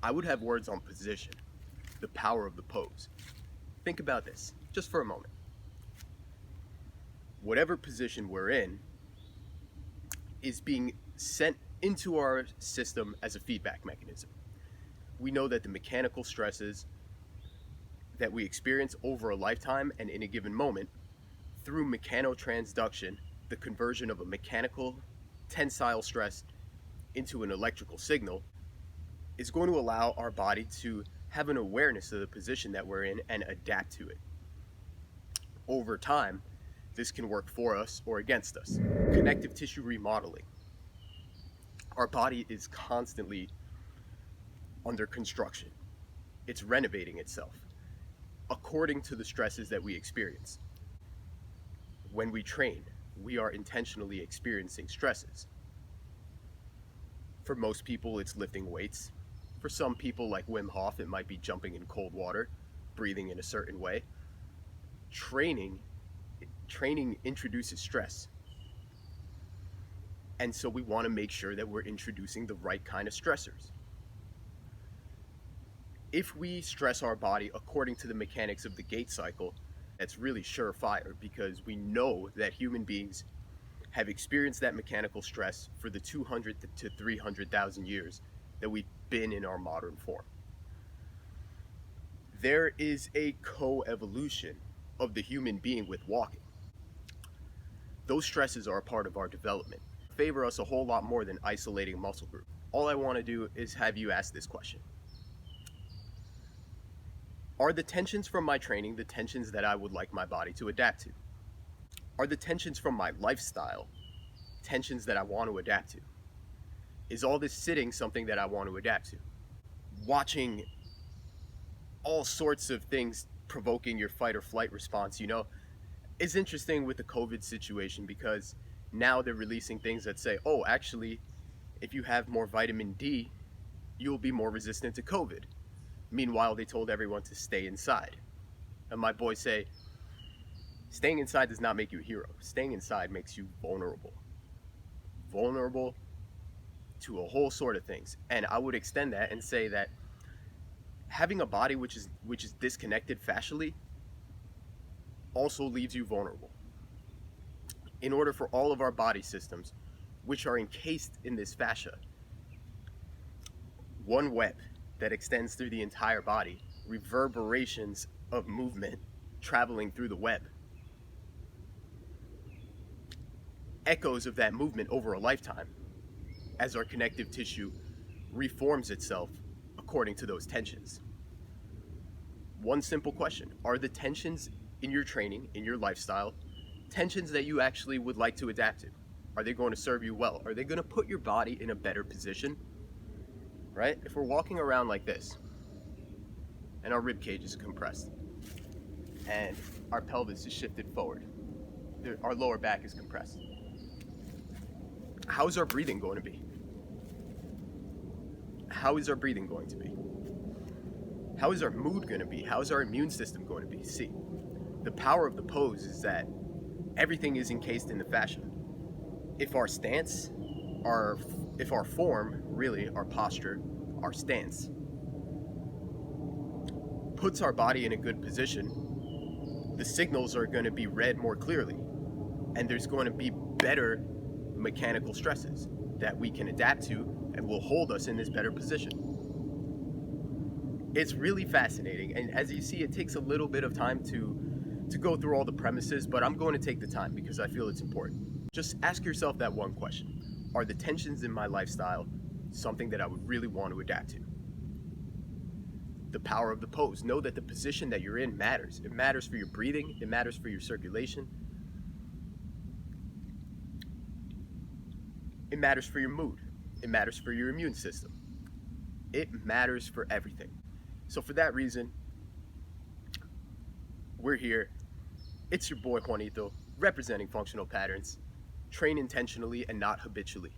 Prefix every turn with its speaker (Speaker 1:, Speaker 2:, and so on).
Speaker 1: I would have words on position, the power of the pose. Think about this, just for a moment. Whatever position we're in is being sent into our system as a feedback mechanism. We know that the mechanical stresses that we experience over a lifetime and in a given moment through mechanotransduction, the conversion of a mechanical tensile stress into an electrical signal, is going to allow our body to have an awareness of the position that we're in and adapt to it. Over time, this can work for us or against us. Connective tissue remodeling. Our body is constantly under construction. It's renovating itself according to the stresses that we experience. When we train, we are intentionally experiencing stresses. For most people, it's lifting weights. For some people, like Wim Hof, it might be jumping in cold water, breathing in a certain way. Training introduces stress. And so we want to make sure that we're introducing the right kind of stressors. If we stress our body according to the mechanics of the gait cycle, that's really surefire, because we know that human beings have experienced that mechanical stress for the 200 to 300,000 years that we've been in our modern form. There is a co-evolution of the human being with walking. Those stresses are a part of our development. Favor us a whole lot more than isolating a muscle group. All I want to do is have you ask this question. Are the tensions from my training the tensions that I would like my body to adapt to? Are the tensions from my lifestyle tensions that I want to adapt to? Is all this sitting something that I want to adapt to? Watching all sorts of things provoking your fight or flight response, it's interesting with the COVID situation, because now they're releasing things that say, oh, actually, if you have more vitamin D, you'll be more resistant to COVID. Meanwhile, they told everyone to stay inside. And my boys say, staying inside does not make you a hero. Staying inside makes you vulnerable. Vulnerable to a whole sort of things. And I would extend that and say that having a body which is disconnected fascially also leaves you vulnerable. In order for all of our body systems, which are encased in this fascia, one web that extends through the entire body, reverberations of movement traveling through the web, echoes of that movement over a lifetime as our connective tissue reforms itself according to those tensions. One simple question: are the tensions in your training, in your lifestyle, tensions that you actually would like to adapt to? Are they going to serve you well? Are they going to put your body in a better position? Right? If we're walking around like this and our rib cage is compressed and our pelvis is shifted forward, our lower back is compressed, how is our breathing going to be? How is our breathing going to be? How is our mood going to be? How is our immune system going to be? See, the power of the pose is that everything is encased in the fascia. If our stance, if our form, really our posture, our stance, puts our body in a good position, the signals are going to be read more clearly, and there's going to be better mechanical stresses that we can adapt to and will hold us in this better position. It's really fascinating, and as you see, it takes a little bit of time to go through all the premises, but I'm going to take the time because I feel it's important. Just ask yourself that one question: are the tensions in my lifestyle something that I would really want to adapt to? The power of the pose. Know that the position that you're in matters. It matters for your breathing, it matters for your circulation, it matters for your mood, it matters for your immune system. It matters for everything. So for that reason, we're here. It's your boy Juanito, representing Functional Patterns. Train intentionally and not habitually.